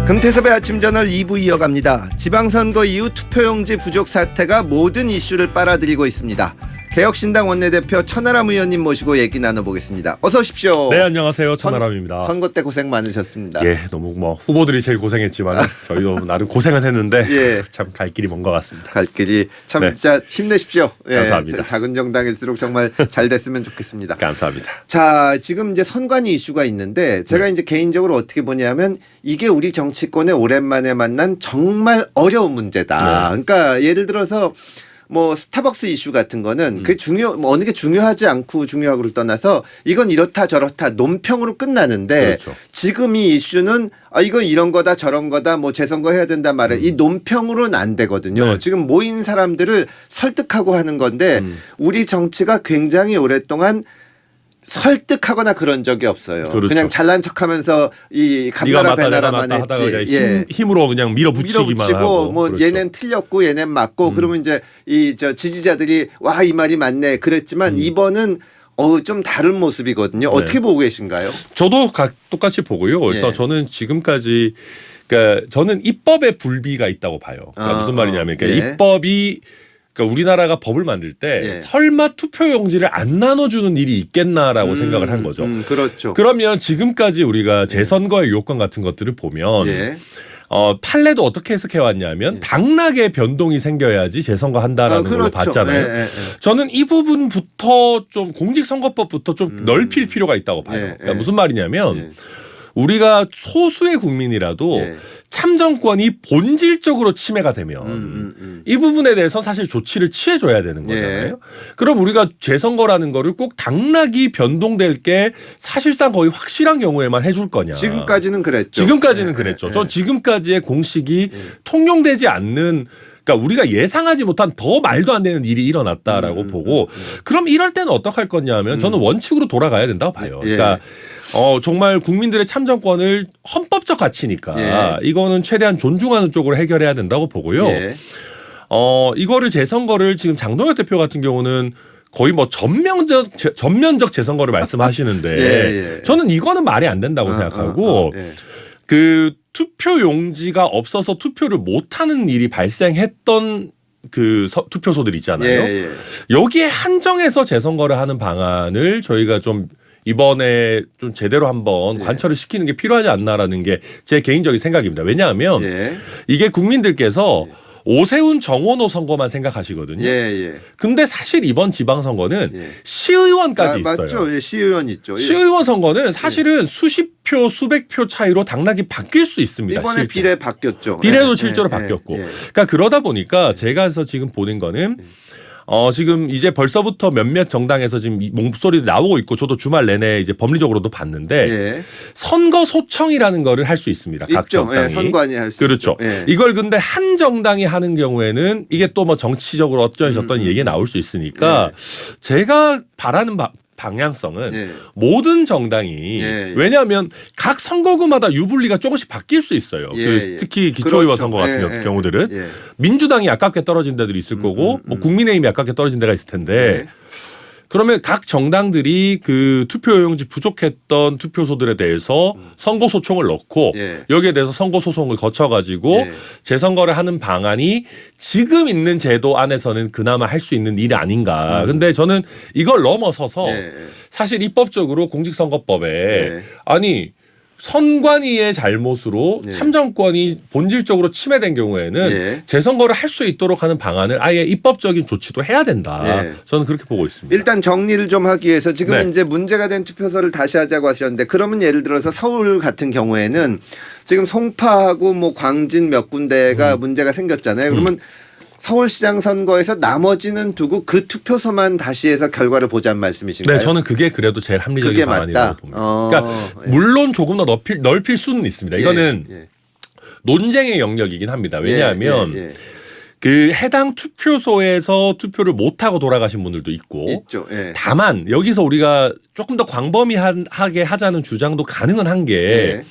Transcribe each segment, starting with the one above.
금태섭의 아침저널 2부 이어갑니다. 지방선거 이후 투표용지 부족 사태가 모든 이슈를 빨아들이고 있습니다. 개혁신당 원내대표 천하람 의원님 모시고 얘기 나눠보겠습니다. 어서 오십시오. 네, 안녕하세요. 천하람입니다. 선거 때 고생 많으셨습니다. 예, 너무 후보들이 제일 고생했지만 저희도 나름 고생은 했는데 예. 참 갈 길이 먼 것 같습니다. 갈 길이 참 네. 진짜 힘내십시오. 예, 감사합니다. 작은 정당일수록 정말 잘 됐으면 좋겠습니다. 감사합니다. 자, 지금 이제 선관위 이슈가 있는데 제가 이제 개인적으로 어떻게 보냐면 이게 우리 정치권에 오랜만에 만난 정말 어려운 문제다. 그러니까 예를 들어서 뭐 스타벅스 이슈 같은 거는 그 뭐 어느 게 중요하지 않고 중요하고를 떠나서 이건 이렇다 저렇다 논평으로 끝나는데 그렇죠. 지금 이 이슈는 이건 이런 거다 저런 거다 뭐 재선거 해야 된다 말을 이 논평으로는 안 되거든요. 네. 지금 모인 사람들을 설득하고 하는 건데 우리 정치가 굉장히 오랫동안 설득하거나 그런 적이 없어요. 그렇죠. 그냥 잘난 척하면서 이 감나라 배나라만 하다가 그냥 했지. 힘으로 그냥 밀어붙이기만 하고. 뭐 그렇죠. 얘는 틀렸고 얘는 맞고 그러면 이제 이 지지자들이 와 이 말이 맞네 그랬지만 이번은 좀 다른 모습이거든요. 어떻게 보고 계신가요? 저도 똑같이 보고요. 그래서 예. 저는 지금까지 그러니까 저는 입법에 불비가 있다고 봐요. 그러니까 무슨 말이냐면 그러니까 예. 입법이 그러니까 우리나라가 법을 만들 때 예. 설마 투표용지를 안 나눠주는 일이 있겠나라고 생각을 한 거죠. 그렇죠. 그러면 지금까지 우리가 재선거의 요건 같은 것들을 보면 예. 판례도 어떻게 해석해 왔냐면 당락의 변동이 생겨야지 재선거 한다라는 걸로 그렇죠. 봤잖아요. 예, 예, 예. 저는 이 부분부터 좀 공직선거법부터 좀 넓힐 필요가 있다고 봐요. 예, 그러니까 예. 무슨 말이냐면 예. 우리가 소수의 국민이라도 예. 참정권이 본질적으로 침해가 되면 이 부분에 대해서 사실 조치를 취해줘야 되는 거잖아요. 예. 그럼 우리가 재선거라는 거를 꼭 당락이 변동될 게 사실상 거의 확실한 경우에만 해줄 거냐. 지금까지는 그랬죠. 지금까지는 예, 그랬죠. 예, 전 예. 지금까지의 공식이 통용되지 않는 그러니까 우리가 예상하지 못한 더 말도 안 되는 일이 일어났다라고 보고 그럼 이럴 때는 어떡할 거냐면 저는 원칙으로 돌아가야 된다고 봐요. 예. 그러니까 정말 국민들의 참정권을 헌법적 가치니까 이거는 최대한 존중하는 쪽으로 해결해야 된다고 보고요. 예. 이거를 재선거를 지금 장동혁 대표 같은 경우는 거의 뭐 전면적 재선거를 말씀하시는데 예, 예. 저는 이거는 말이 안 된다고 생각하고 예. 그 투표 용지가 없어서 투표를 못하는 일이 발생했던 그 투표소들 있잖아요. 예, 예. 여기에 한정해서 재선거를 하는 방안을 저희가 좀 이번에 좀 제대로 한번 관철을 시키는 게 필요하지 않나라는 게 제 개인적인 생각입니다. 왜냐하면 예. 이게 국민들께서 오세훈 정원호 선거만 생각하시거든요. 예, 예. 근데 사실 이번 지방선거는 예. 시의원까지 있어요. 맞죠. 예, 시의원 있죠. 예. 시의원 선거는 사실은 수십 표, 수백 표 차이로 당락이 바뀔 수 있습니다. 이번에 실제. 비례 바뀌었죠. 비례도 예, 실제로 예, 바뀌었고. 예, 예. 그러니까 그러다 보니까 제가 해서 지금 보는 거는 지금 이제 벌써부터 몇몇 정당에서 지금 목소리도 나오고 있고 저도 주말 내내 이제 법리적으로도 봤는데 예. 선거 소청이라는 거를 할 수 있습니다. 각 있죠. 정당이. 예, 선관위 할 수 그렇죠. 있죠. 예. 이걸 근데 한 정당이 하는 경우에는 이게 또 뭐 정치적으로 어쩌니 저쩌니 얘기가 나올 수 있으니까 제가 바라는 방향성은 예. 모든 정당이 예, 예. 왜냐하면 각 선거구마다 유불리가 조금씩 바뀔 수 있어요. 예, 그 예. 특히 기초의원 그렇죠. 선거 같은 예, 예, 경우들은 예. 민주당이 아깝게 떨어진 데들이 있을 거고 뭐 국민의힘이 아깝게 떨어진 데가 있을 텐데 예. 그러면 각 정당들이 그 투표용지 부족했던 투표소들에 대해서 선거 소총을 넣고 예. 여기에 대해서 선거 소송을 거쳐가지고 예. 재선거를 하는 방안이 지금 있는 제도 안에서는 그나마 할 수 있는 일이 아닌가. 근데 저는 이걸 넘어서서 예. 사실 입법적으로 공직선거법에 예. 아니 선관위의 잘못으로 예. 참정권이 본질적으로 침해된 경우에는 예. 재선거를 할 수 있도록 하는 방안을 아예 입법적인 조치도 해야 된다. 예. 저는 그렇게 보고 있습니다. 일단 정리를 좀 하기 위해서 지금 네. 이제 문제가 된 투표소를 다시 하자고 하셨는데 그러면 예를 들어서 서울 같은 경우에는 지금 송파하고 뭐 광진 몇 군데가 문제가 생겼잖아요. 그러면 서울시장 선거에서 나머지는 두고 그 투표소만 다시 해서 결과를 보자는 말씀이신가요? 네, 저는 그게 그래도 제일 합리적인 그게 방안이라고 맞다. 봅니다. 그러니까 물론 조금 더 넓힐 수는 있습니다. 이거는 예. 논쟁의 영역이긴 합니다. 왜냐하면 예. 그 해당 투표소에서 투표를 못하고 돌아가신 분들도 있고 있죠. 예. 다만 여기서 우리가 조금 더 광범위하게 하자는 주장도 가능은 한 게 예.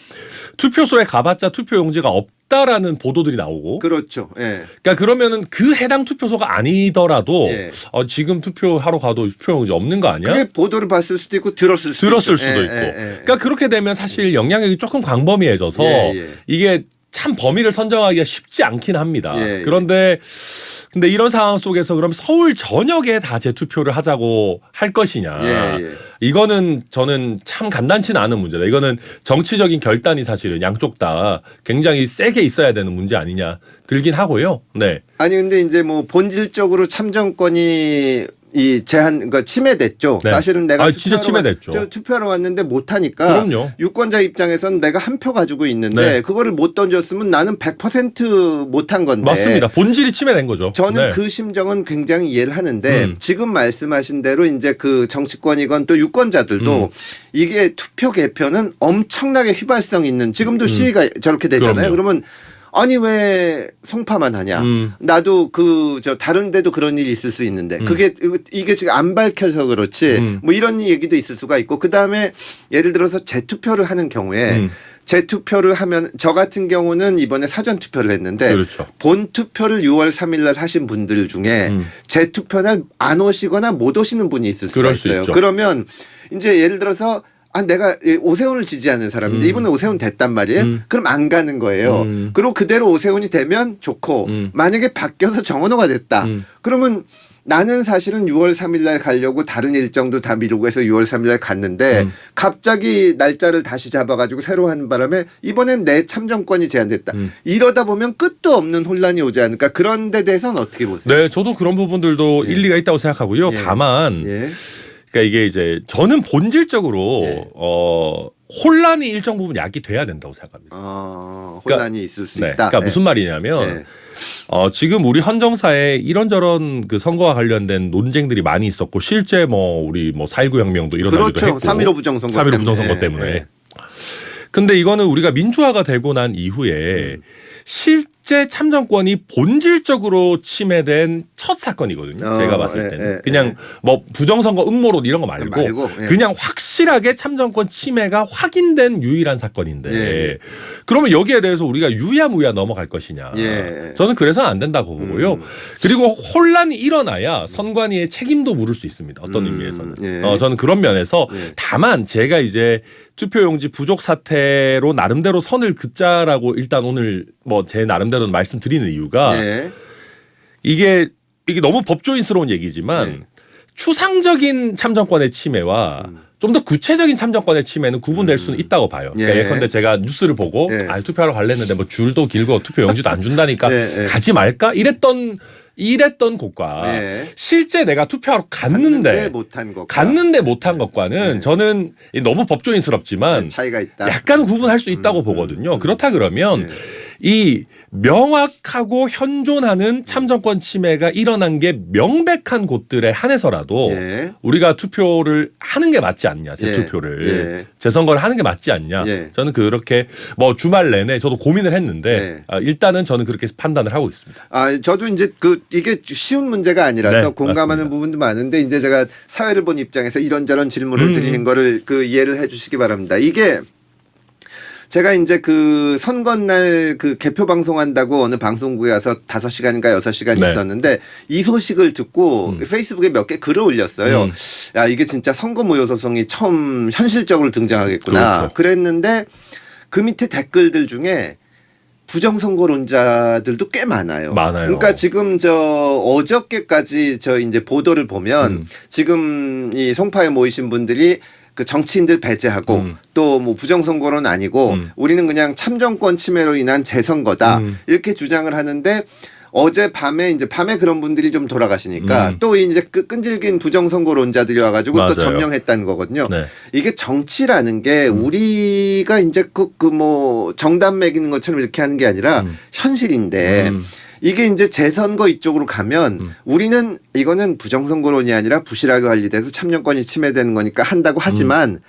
투표소에 가봤자 투표용지가 없다라는 보도들이 나오고 그렇죠. 예. 그러니까 그러면은 그 해당 투표소가 아니더라도 예. 지금 투표하러 가도 투표용지 없는 거 아니야? 그게 보도를 봤을 수도 있고 들었을 수도 들었을 있죠. 수도 예, 있고. 예, 예. 그러니까 그렇게 되면 사실 영향력이 조금 광범위해져서 예, 예. 이게 참 범위를 선정하기가 쉽지 않긴 합니다. 예, 예. 그런데 근데 이런 상황 속에서 그럼 서울 전역에 다 재투표를 하자고 할 것이냐. 예, 예. 이거는 저는 참 간단치는 않은 문제다. 이거는 정치적인 결단이 사실은 양쪽 다 굉장히 세게 있어야 되는 문제 아니냐 들긴 하고요. 네. 아니 근데 이제 뭐 본질적으로 참정권이 이 제한 그러니까 침해됐죠. 네. 사실은 내가 진짜 침해됐죠. 투표하러 왔는데 못 하니까 그럼요. 유권자 입장에서는 내가 한 표 가지고 있는데 네. 그거를 못 던졌으면 나는 100% 못한 건데. 맞습니다. 본질이 침해된 거죠. 저는 네. 그 심정은 굉장히 이해를 하는데 지금 말씀하신 대로 이제 그 정치권이건 또 유권자들도 이게 투표 개표는 엄청나게 휘발성 있는 지금도 시위가 저렇게 되잖아요. 그럼요. 그러면 아니 왜 송파만 하냐? 나도 저 다른 데도 그런 일이 있을 수 있는데 그게 이게 지금 안 밝혀서 그렇지 뭐 이런 얘기도 있을 수가 있고 그다음에 예를 들어서 재투표를 하는 경우에 재투표를 하면 저 같은 경우는 이번에 사전 투표를 했는데 그렇죠. 본 투표를 6월 3일 날 하신 분들 중에 재투표 날 안 오시거나 못 오시는 분이 있을 수가 그럴 수 있어요. 있죠. 그러면 이제 예를 들어서 내가 오세훈을 지지하는 사람인데 이분은 오세훈 됐단 말이에요. 그럼 안 가는 거예요. 그리고 그대로 오세훈이 되면 좋고 만약에 바뀌어서 정원호가 됐다. 그러면 나는 사실은 6월 3일 날 가려고 다른 일정도 다 미루고 해서 6월 3일 날 갔는데 갑자기 날짜를 다시 잡아가지고 새로 하는 바람에 이번엔 내 참정권이 제한됐다. 이러다 보면 끝도 없는 혼란이 오지 않을까. 그런 데 대해서는 어떻게 보세요? 네, 저도 그런 부분들도 일리가 있다고 생각하고요. 예. 다만 예. 그러니까 이게 이제 저는 본질적으로 예. 혼란이 일정 부분 야기돼야 된다고 생각합니다. 혼란이 있을 수 네, 있다. 그러니까 예. 무슨 말이냐면 예. 지금 우리 헌정사에 이런저런 그 선거와 관련된 논쟁들이 많이 있었고 실제 뭐 우리 뭐 4.19 혁명도 일어나기도 그렇죠. 했고 3.15 부정선거 3.15 때문에. 부정선거 때문에. 근데 이거는 우리가 민주화가 되고 난 이후에 실제 참정권이 본질적으로 침해된 첫 사건이거든요. 제가 봤을 때는. 그냥 뭐 부정선거 음모론 이런 거 말고 예. 그냥 확실하게 참정권 침해가 확인된 유일한 사건인데 예. 그러면 여기에 대해서 우리가 유야무야 넘어갈 것이냐. 예. 저는 그래서는 안 된다고 보고요. 그리고 혼란이 일어나야 선관위의 책임도 물을 수 있습니다. 어떤 의미에서는. 예. 저는 그런 면에서 예. 다만 제가 이제 투표용지 부족 사태로 나름대로 선을 긋자라고 일단 오늘 뭐 제 나름대로는 말씀드리는 이유가 예. 이게 너무 법조인스러운 얘기지만 네. 추상적인 참정권의 침해와 좀 더 구체적인 참정권의 침해는 구분될 수는 있다고 봐요. 예. 그러니까 예컨대 제가 뉴스를 보고 예. 투표하러 갈래 했는데 뭐 줄도 길고 투표용지도 안 준다니까 예. 가지 말까 이랬던 곳과 예. 실제 내가 투표하러 갔는데 못한 것 못한 것과는 저는 너무 법조인스럽지만 차이가 있다. 약간 구분할 수 있다고 보거든요. 그렇다 그러면 이 명확하고 현존하는 참정권 침해가 일어난 게 명백한 곳들에 한해서라도 예. 우리가 투표를 하는 게 맞지 않냐, 재투표를 예. 재선거를 하는 게 맞지 않냐. 예. 저는 그렇게 뭐 주말 내내 저도 고민을 했는데 일단은 저는 그렇게 판단을 하고 있습니다. 저도 이제 이게 쉬운 문제가 아니라서 네, 공감하는 맞습니다. 부분도 많은데 이제 제가 사회를 본 입장에서 이런저런 질문을 드리는 거를 이해를 해주시기 바랍니다. 이게 제가 이제 그 선거날 그 개표 방송한다고 어느 방송국에 와서 5시간인가 6시간 네. 있었는데 이 소식을 듣고 페이스북에 몇 개 글을 올렸어요. 야, 이게 진짜 선거 무효 소송이 처음 현실적으로 등장하겠구나. 그렇죠. 그랬는데 그 밑에 댓글들 중에 부정선거론자들도 꽤 많아요. 그러니까 지금 어저께까지 이제 보도를 보면 지금 이 송파에 모이신 분들이 그 정치인들 배제하고 또 뭐 부정선거는 아니고 우리는 그냥 참정권 침해로 인한 재선거다 이렇게 주장을 하는데 어젯밤에 이제 밤에 그런 분들이 좀 돌아가시니까 또 이제 끈질긴 부정선거론자들이 와가지고 맞아요. 또 점령했다는 거거든요. 네. 이게 정치라는 게 우리가 이제 뭐 정답 매기는 것처럼 이렇게 하는 게 아니라 현실인데 이게 이제 재선거 이쪽으로 가면 우리는 이거는 부정선거론이 아니라 부실하게 관리돼서 참정권이 침해되는 거니까 한다고 하지만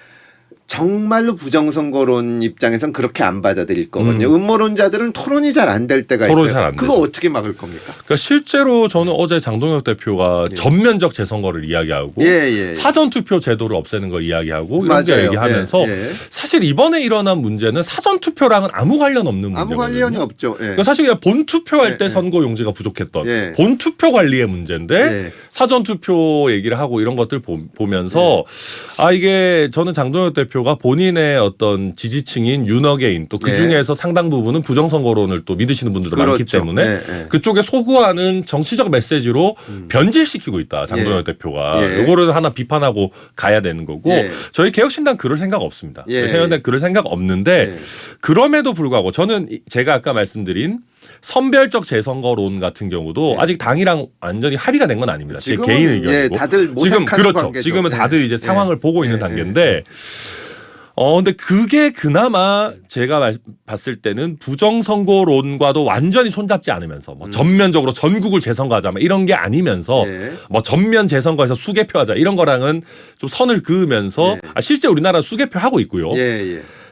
정말로 부정선거론 입장에선 그렇게 안 받아들일 거거든요. 음모론자들은 토론이 잘 안 될 때가 토론이 있어요. 잘안 그거 되죠. 어떻게 막을 겁니까? 그러니까 실제로 저는 어제 장동혁 대표가 전면적 재선거를 이야기하고 사전투표 제도를 없애는 걸 이야기하고 이런 게 얘기하면서 사실 이번에 일어난 문제는 사전투표랑은 아무 관련 없는 문제거든요. 아무 관련이 없죠. 그러니까 사실 그냥 본투표할 때 선거 용지가 부족했던 본투표 관리의 문제인데 사전투표 얘기를 하고 이런 것들 보면서 이게 저는 장동혁 대표 대표가 본인의 어떤 지지층인 윤어게인 또 그 중에서 상당 부분은 부정선거론을 또 믿으시는 분들도 많기 때문에 그쪽에 소구하는 정치적 메시지로 변질시키고 있다. 장동혁 대표가. 요거를 하나 비판하고 가야 되는 거고 저희 개혁신당 그럴 생각 없습니다. 개혁신당 그럴 생각 없는데 그럼에도 불구하고 저는 제가 아까 말씀드린 선별적 재선거론 같은 경우도 아직 당이랑 완전히 합의가 된 건 아닙니다. 제 개인 의견이고. 다들 지금 그렇죠. 관계죠. 지금은 다들 이제 상황을 보고 있는 단계인데 근데 그게 그나마 제가 봤을 때는 부정선거론과도 완전히 손잡지 않으면서 뭐 전면적으로 전국을 재선거하자 뭐 이런 게 아니면서 뭐 전면 재선거에서 수개표하자 이런 거랑은 좀 선을 그으면서 실제 우리나라 수개표 하고 있고요.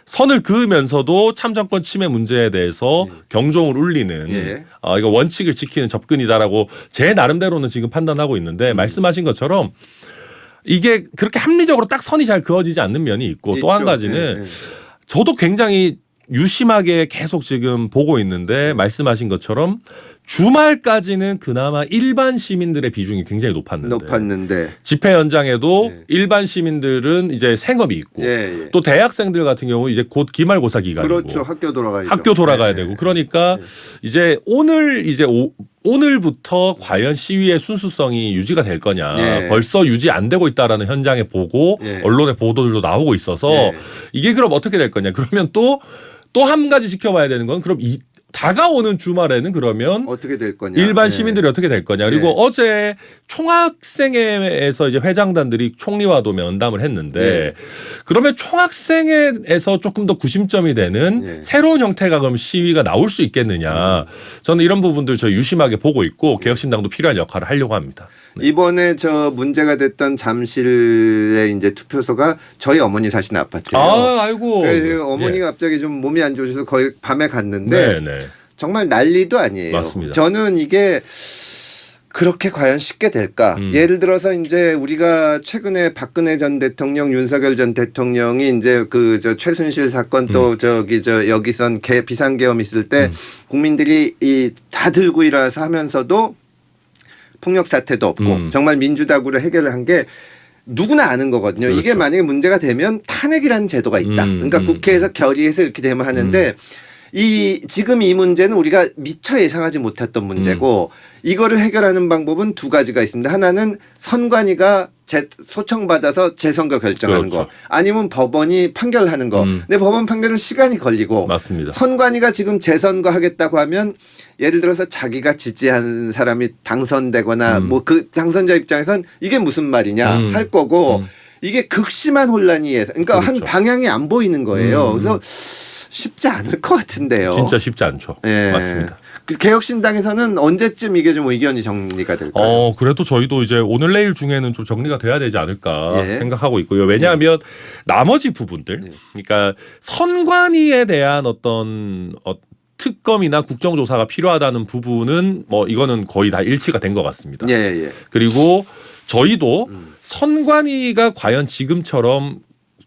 선을 그으면서도 참정권 침해 문제에 대해서 경종을 울리는 이거 원칙을 지키는 접근이다라고 제 나름대로는 지금 판단하고 있는데 말씀하신 것처럼 이게 그렇게 합리적으로 딱 선이 잘 그어지지 않는 면이 있고 또 한 가지는 저도 굉장히 유심하게 계속 지금 보고 있는데 말씀하신 것처럼 주말까지는 그나마 일반 시민들의 비중이 굉장히 높았는데 집회 현장에도 일반 시민들은 이제 생업이 있고 또 대학생들 같은 경우 이제 곧 기말고사 기간이고 그렇죠. 학교 돌아가야 되고 그러니까 이제 오늘부터 과연 시위의 순수성이 유지가 될 거냐 벌써 유지 안 되고 있다라는 현장에 보고 언론의 보도들도 나오고 있어서 이게 그럼 어떻게 될 거냐 그러면 또 한 가지 지켜봐야 되는 건 그럼 다가오는 주말에는 그러면 어떻게 될 거냐 일반 시민들이 어떻게 될 거냐 그리고 어제 총학생회에서 이제 회장단들이 총리와도 면담을 했는데 그러면 총학생회에서 조금 더 구심점이 되는 새로운 형태가 그럼 시위가 나올 수 있겠느냐 저는 이런 부분들 저희 유심하게 보고 있고 개혁신당도 필요한 역할을 하려고 합니다. 이번에 저 문제가 됐던 잠실의 이제 투표소가 저희 어머니 사시는 아파트예요. 아이고. 그래서 어머니가 갑자기 좀 몸이 안 좋으셔서 거의 밤에 갔는데 정말 난리도 아니에요. 맞습니다. 저는 이게 그렇게 과연 쉽게 될까? 예를 들어서 이제 우리가 최근에 박근혜 전 대통령, 윤석열 전 대통령이 이제 그 저 최순실 사건 또 여기선 비상계엄 있을 때 국민들이 다 들고 일어나서 하면서도 폭력 사태도 없고 정말 민주당으로 해결을 한 게 누구나 아는 거거든요. 이게 만약에 문제가 되면 탄핵이라는 제도가 있다. 그러니까 국회에서 결의해서 이렇게 되면 하는데 지금 이 문제는 우리가 미처 예상하지 못했던 문제고 이거를 해결하는 방법은 두 가지가 있습니다. 하나는 선관위가 소청받아서 재선거 결정하는 거 아니면 법원이 판결하는 거. 근데 법원 판결은 시간이 걸리고 맞습니다. 선관위가 지금 재선거 하겠다고 하면 예를 들어서 자기가 지지한 사람이 당선되거나 뭐 그 당선자 입장에선 이게 무슨 말이냐 할 거고 이게 극심한 혼란이 그러니까 한 방향이 안 보이는 거예요. 그래서 쉽지 않을 것 같은데요. 진짜 쉽지 않죠. 맞습니다. 개혁신당에서는 언제쯤 이게 좀 의견이 정리가 될까요? 그래도 저희도 이제 오늘 내일 중에는 좀 정리가 돼야 되지 않을까 생각하고 있고요. 왜냐하면 나머지 부분들, 그러니까 선관위에 대한 어떤 특검이나 국정조사가 필요하다는 부분은 뭐 이거는 거의 다 일치가 된 것 같습니다. 그리고 저희도 선관위가 과연 지금처럼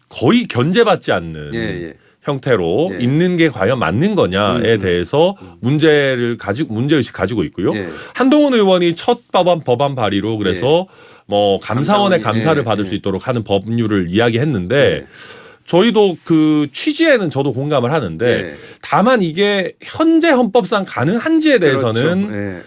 거의 견제받지 않는 형태로 있는 게 과연 맞는 거냐에 대해서 문제의식 가지고 있고요. 한동훈 의원이 첫 법안 발의로 그래서 뭐 감사원의 감사를 받을 수 있도록 하는 법률을 이야기했는데 저희도 그 취지에는 저도 공감을 하는데 다만 이게 현재 헌법상 가능한지에 대해서는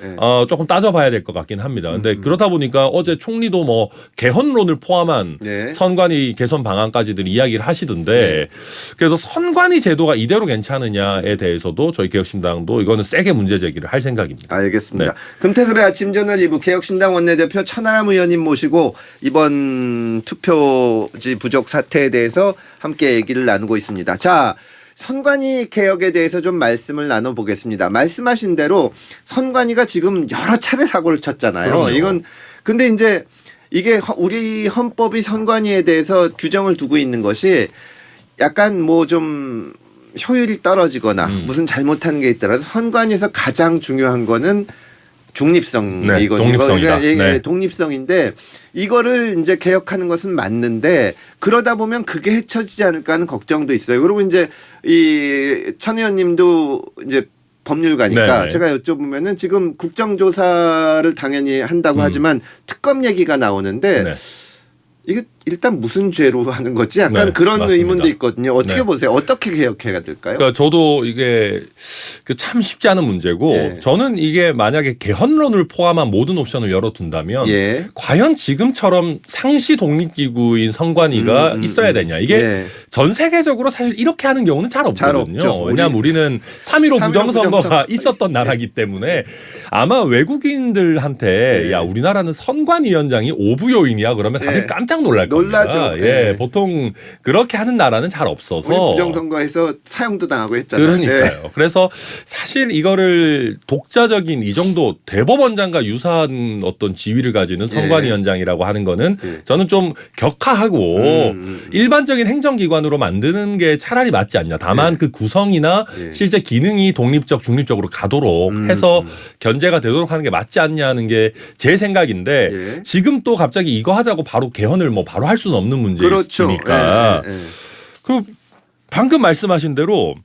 조금 따져봐야 될 것 같긴 합니다. 근데 그러다 보니까 어제 총리도 뭐 개헌론을 포함한 선관위 개선 방안까지들 이야기를 하시던데 그래서 선관위 제도가 이대로 괜찮으냐에 대해서도 저희 개혁신당도 이거는 세게 문제 제기를 할 생각입니다. 알겠습니다. 금태섭의 아침저널 2부 개혁신당 원내대표 천하람 의원님 모시고 이번 투표지 부족 사태에 대해서 함께 얘기를 나누고 있습니다. 자, 선관위 개혁에 대해서 좀 말씀을 나눠보겠습니다. 말씀하신 대로 선관위가 지금 여러 차례 사고를 쳤잖아요. 그럼요. 이건 근데 이제 이게 우리 헌법이 선관위에 대해서 규정을 두고 있는 것이 약간 뭐 좀 효율이 떨어지거나 무슨 잘못한 게 있더라도 선관위에서 가장 중요한 거는 중립성이거든요. 독립성이다. 독립성인데 이거를 이제 개혁하는 것은 맞는데 그러다 보면 그게 헤쳐지지 않을까 하는 걱정도 있어요. 그리고 이제 이 천 의원님도 이제 법률가니까 제가 여쭤보면은 지금 국정조사를 당연히 한다고 하지만 특검 얘기가 나오는데 이게 일단 무슨 죄로 하는 거지? 약간 네, 그런 맞습니다. 의문도 있거든요. 어떻게 네. 보세요? 어떻게 개혁해야 될까요? 그러니까 저도 이게 참 쉽지 않은 문제고 예. 저는 이게 만약에 개헌론을 포함한 모든 옵션을 열어둔다면 예. 과연 지금처럼 상시 독립기구인 선관위가 있어야 되냐. 이게 예. 전 세계적으로 사실 이렇게 하는 경우는 잘 잘 없거든요. 없죠. 왜냐하면 우리는 3.15 3.15 부정선거가 부정선거. 있었던 나라이기 때문에 아마 외국인들한테 예. 야 우리나라는 선관위원장이 오부요인이야 그러면 다들 예. 깜짝 놀랄 겁니다. 놀라죠. 예, 예. 보통 그렇게 하는 나라는 잘 없어서 우리 부정선거에서 사용도 당하고 했잖아요. 그러니까요. 그래서 사실 이거를 독자적인 이 정도 대법원장과 유사한 어떤 지위를 가지는 선관위원장이라고 하는 거는 예. 저는 좀 격하하고 일반적인 행정기관으로 만드는 게 차라리 맞지 않냐. 다만 그 구성이나 예. 실제 기능이 독립적 중립적으로 가도록 해서 견제가 되도록 하는 게 맞지 않냐는 게 제 생각인데 예. 지금 또 갑자기 이거 하자고 바로 개헌을 뭐 바로 할 수는 없는 그렇죠. 문제이니까. 예, 예, 예. 그 방금 말씀하신 대로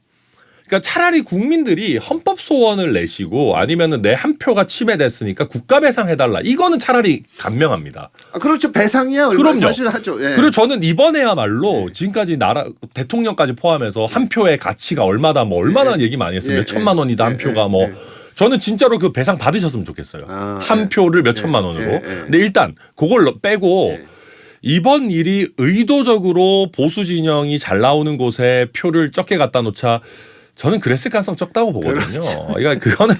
그러니까 차라리 국민들이 헌법 소원을 내시고 아니면은 내 한 표가 침해됐으니까 국가 배상해달라. 이거는 차라리 감명합니다. 아, 그렇죠. 배상이야. 얼마 그럼요. 사실 하죠. 예. 그리고 저는 이번에야말로 지금까지 나라 대통령까지 포함해서 한 표의 가치가 얼마다 뭐 얼마나 얘기 많이 했어요. 예, 몇 천만 원이다 한 예, 표가 뭐. 예. 저는 진짜로 그 배상 받으셨으면 좋겠어요. 아, 한 예. 표를 몇 천만 원으로. 예, 예. 근데 일단 그걸 빼고 예. 이번 일이 의도적으로 보수 진영이 잘 나오는 곳에 표를 적게 갖다 놓자 저는 그랬을 가능성 적다고 보거든요. 그러니까 그거는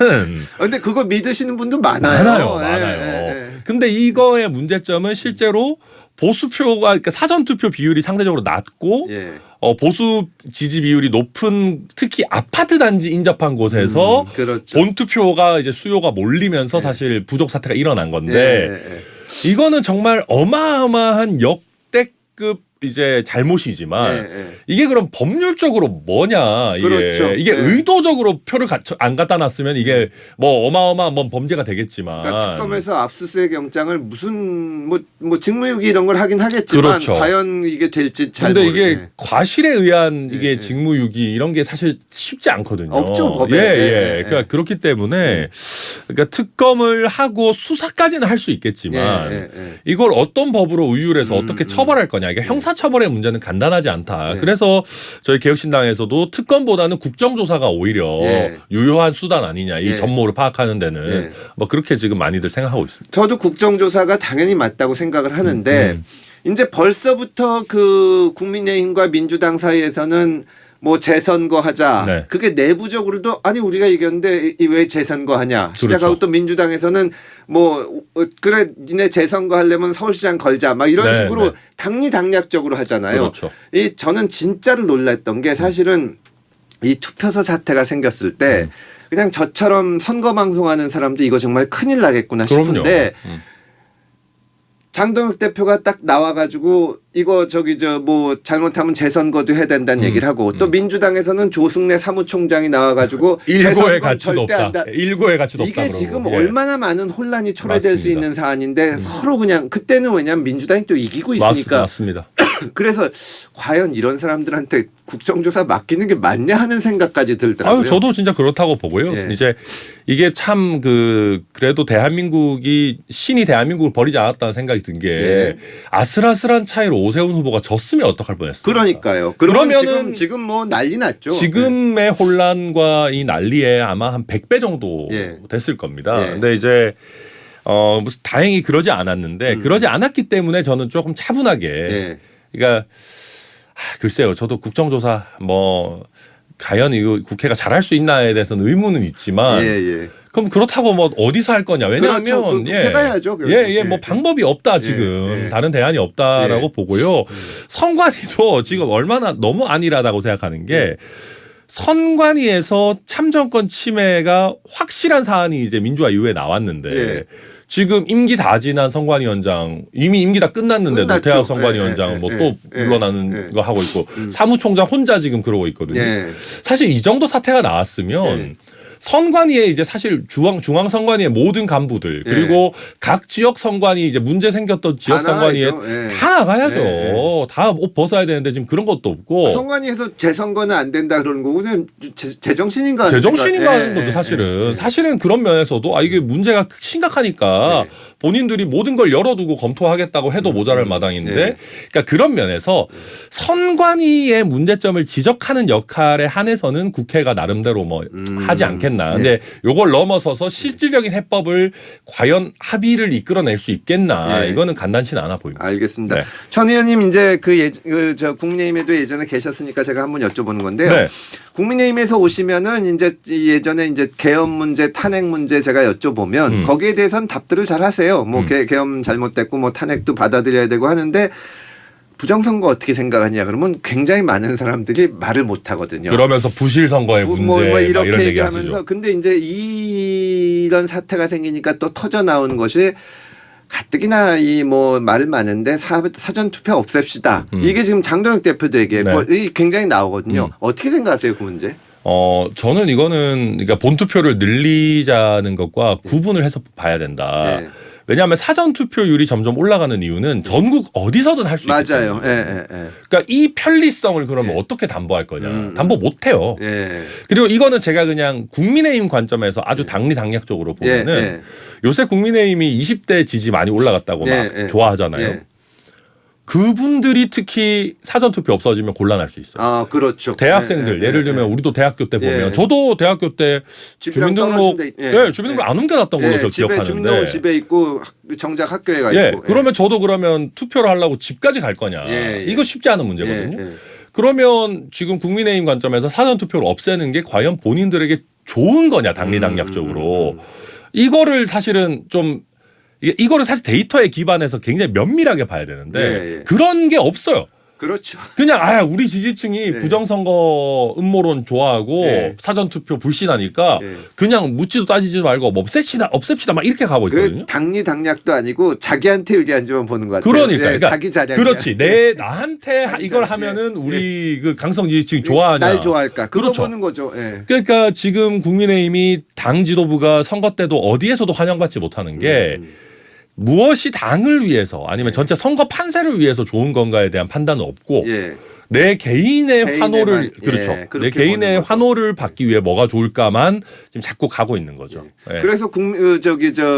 근데 그거 믿으시는 분도 많아요. 많아요. 예. 근데 이거의 문제점은 실제로 보수표가 그러니까 사전 투표 비율이 상대적으로 낮고 예. 보수 지지 비율이 높은 특히 아파트 단지 인접한 곳에서 그렇죠. 본 투표가 이제 수요가 몰리면서 사실 부족 사태가 일어난 건데 예, 예. 이거는 정말 어마어마한 역대급 이제 잘못이지만 예. 이게 그럼 법률적으로 뭐냐 이게 그렇죠. 이게 예. 의도적으로 표를 안 갖다 놨으면 이게 뭐 어마어마한 뭔 범죄가 되겠지만 그러니까 특검에서 압수수색 영장을 무슨 뭐 직무유기 이런 걸 하긴 하겠지만 그렇죠. 과연 이게 될지 잘 근데 모르겠네. 이게 과실에 의한 이게 예. 직무유기 이런 게 사실 쉽지 않거든요. 없죠, 법에. 예, 예. 예. 그러니까 그렇기 때문에 그러니까 특검을 하고 수사까지는 할 수 있겠지만 예, 예. 이걸 어떤 법으로 의율해서 어떻게 처벌할 거냐. 이게 형사처벌의 문제는 간단하지 않다. 예. 그래서 저희 개혁신당에서도 특검보다는 국정조사가 오히려 예. 유효한 수단 아니냐. 이 예. 전모를 파악하는 데는 예. 뭐 그렇게 지금 많이들 생각하고 있습니다. 저도 국정조사가 당연히 맞다고 생각을 하는데 이제 벌써부터 그 국민의힘과 민주당 사이에서는 뭐 재선거 하자. 네. 그게 내부적으로도 아니 우리가 이겼는데 왜 재선거 하냐. 시작하고 그렇죠. 또 민주당에서는 뭐 그래 니네 재선거 하려면 서울시장 걸자. 막 이런 네, 식으로 네. 당리당략적으로 하잖아요. 그렇죠. 이 저는 진짜로 놀랐던 게 사실은 이 투표소 사태가 생겼을 때 그냥 저처럼 선거 방송하는 사람도 이거 정말 큰일 나겠구나 싶은데 장동혁 대표가 딱 나와가지고 이거 저기 저 뭐 잘못하면 재선거도 해야 된다는 얘기를 하고 또 민주당에서는 조승래 사무총장이 나와가지고 일고의 재선거 가치도 절대 없다. 한다. 일고의 가치도 없다. 이게 그러고. 지금 예. 얼마나 많은 혼란이 초래될 수 맞습니다. 있는 사안인데 서로 그냥 그때는 왜냐하면 민주당이 또 이기고 있으니까 맞습니다. 그래서 과연 이런 사람들한테 국정조사 맡기는 게 맞냐 하는 생각까지 들더라고요. 아유, 저도 진짜 그렇다고 보고요. 예. 이제 이게 참 그래도 대한민국이 신이 대한민국을 버리지 않았다는 생각이 든 게 예. 아슬아슬한 차이로 오세훈 후보가 졌으면 어떡할 뻔했어요. 그러니까요. 그러면은 지금 뭐 난리 났죠. 지금의 혼란과 이 난리에 아마 한 100배 정도 예. 됐을 겁니다. 예. 근데 이제 무슨 다행히 그러지 않았는데 그러지 않았기 때문에 저는 조금 차분하게 예. 그러니까 글쎄요. 저도 국정조사 뭐 과연 이거 국회가 잘할 수 있나에 대해서는 의문은 있지만 예. 그럼 그렇다고 뭐 어디서 할 거냐? 왜냐하면 그렇죠. 국회가 해야죠. 뭐 방법이 없다 지금 예. 다른 대안이 없다라고 보고요. 선관위도 지금 얼마나 너무 안일하다고 생각하는 게 선관위에서 참정권 침해가 확실한 사안이 이제 민주화 이후에 나왔는데 예. 지금 임기 다 지난 선관위원장 이미 임기 다 끝났는데도 끝났죠. 대학 선관위원장 뭐 또 물러나는 거 하고 있고 사무총장 혼자 지금 그러고 있거든요. 예. 사실 이 정도 사태가 나왔으면 선관위에 이제 사실 중앙 선관위의 모든 간부들 그리고 각 지역 선관위 이제 문제 생겼던 지역 선관위에 다 나가야죠. 다 옷 벗어야 되는데 지금 그런 것도 없고. 선관위에서 재선거는 안 된다 그러는 거고 그냥 제정신인가 하는 거죠 사실은. 사실은 그런 면에서도 이게 문제가 심각하니까 본인들이 모든 걸 열어두고 검토하겠다고 해도 모자랄 마당인데 그러니까 그런 면에서 선관위의 문제점을 지적하는 역할에 한해서는 국회가 나름대로 뭐 하지 않겠나. 근데 요걸 넘어서서 실질적인 해법을 과연 합의를 이끌어낼 수 있겠나. 이거는 간단치는 않아 보입니다. 알겠습니다. 네. 천 의원님 이제 저 국민의힘에도 예전에 계셨으니까 제가 한번 여쭤보는 건데요. 네. 국민의힘에서 오시면은 이제 예전에 이제 계엄 문제, 탄핵 문제 제가 여쭤보면 거기에 대해서는 답들을 잘 하세요. 뭐 계엄 잘못됐고 뭐 탄핵도 받아들여야 되고 하는데 부정선거 어떻게 생각하냐 그러면 굉장히 많은 사람들이 말을 못 하거든요. 그러면서 부실 선거의 문제 뭐 이렇게 이런 얘기하면서 얘기하시죠. 근데 이제 이런 사태가 생기니까 또 터져 나오는 것이 가뜩이나 이 뭐 말 많은데 사전 투표 없앱시다. 이게 지금 장동혁 대표도 얘기했고 굉장히 나오거든요. 어떻게 생각하세요 그 문제? 저는 이거는 그러니까 본투표를 늘리자는 것과 구분을 해서 봐야 된다. 왜냐하면 사전 투표율이 점점 올라가는 이유는 전국 어디서든 할 수 있기 때문에. 맞아요. 그러니까 이 편리성을 그러면 어떻게 담보할 거냐. 담보 못 해요. 그리고 이거는 제가 그냥 국민의힘 관점에서 아주 당리당략적으로 보면은 요새 국민의힘이 20대 지지 많이 올라갔다고 막 좋아하잖아요. 그분들이 특히 사전투표 없어지면 곤란할 수 있어요. 아, 그렇죠. 대학생들 예를 들면 우리도 대학교 때 보면 저도 대학교 때 주민등록 주민등록 안 옮겨놨던 걸로 저 기억하는데 주민등록 집에 있고 정작 학교에 가 있고. 그러면 저도 그러면 투표를 하려고 집까지 갈 거냐. 이거 쉽지 않은 문제거든요. 그러면 지금 국민의힘 관점에서 사전투표를 없애는 게 과연 본인들에게 좋은 거냐 당리당략적으로. 이거를 사실은 좀 이거를 사실 데이터에 기반해서 굉장히 면밀하게 봐야 되는데 그런 게 없어요. 그렇죠. 그냥 우리 지지층이 부정선거 음모론 좋아하고 사전투표 불신하니까 그냥 묻지도 따지지도 말고 뭐 없앱시다 막 이렇게 가고 있거든요. 당리당략도 아니고 자기한테 유리한지만 보는 것 같아요. 그러니까 자기 자리. 그렇지. 나한테 이걸 하면은 우리 그 강성 지지층이 좋아하냐. 날 좋아할까. 그거 그렇죠. 보는 거죠. 그러니까 지금 국민의힘이 당 지도부가 선거 때도 어디에서도 환영받지 못하는 게 무엇이 당을 위해서 아니면 전체 선거 판세를 위해서 좋은 건가에 대한 판단은 없고 내 개인의 환호를 내 개인의 환호를 받기 위해 뭐가 좋을까만 지금 자꾸 가고 있는 거죠. 그래서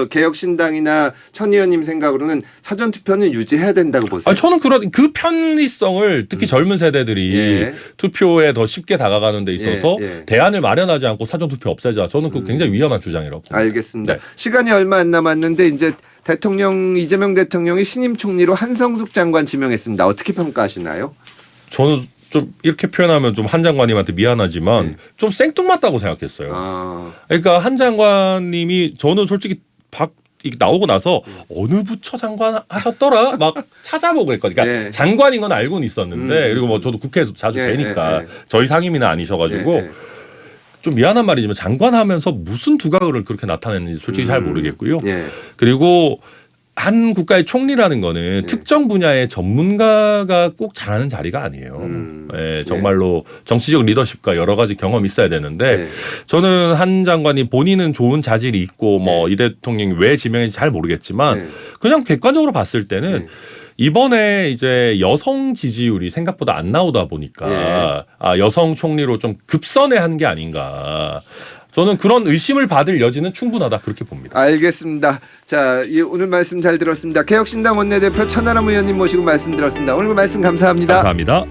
개혁신당이나 천 의원님 생각으로는 사전 투표는 유지해야 된다고 보세요. 저는 그 편리성을 특히 젊은 세대들이 투표에 더 쉽게 다가가는 데 있어서 대안을 마련하지 않고 사전 투표 없애자. 저는 그 굉장히 위험한 주장이라고 봅니다. 알겠습니다. 시간이 얼마 안 남았는데 이제 이재명 대통령이 신임 총리로 한성숙 장관 지명했습니다. 어떻게 평가하시나요? 저는 좀 이렇게 표현하면 좀 한 장관님한테 미안하지만 좀 생뚱맞다고 생각했어요. 그러니까 한 장관님이 저는 솔직히 나오고 나서 어느 부처 장관 하셨더라 막 찾아보고 그랬거든요. 그러니까 장관인 건 알고는 있었는데 그리고 뭐 저도 국회에서 자주 뵈니까 저희 상임위는 아니셔가지고 좀 미안한 말이지만 장관하면서 무슨 두각을 그렇게 나타냈는지 솔직히 잘 모르겠고요. 그리고 한 국가의 총리라는 거는 특정 분야의 전문가가 꼭 잘하는 자리가 아니에요. 정말로 정치적 리더십과 여러 가지 경험이 있어야 되는데 저는 한 장관이 본인은 좋은 자질이 있고 뭐 이 대통령이 왜 지명했는지 잘 모르겠지만 그냥 객관적으로 봤을 때는 이번에 이제 여성 지지율이 생각보다 안 나오다 보니까 여성 총리로 좀 급선회한 게 아닌가. 저는 그런 의심을 받을 여지는 충분하다 그렇게 봅니다. 알겠습니다. 자, 오늘 말씀 잘 들었습니다. 개혁신당 원내대표 천하람 의원님 모시고 말씀 들었습니다. 오늘 말씀 감사합니다. 감사합니다.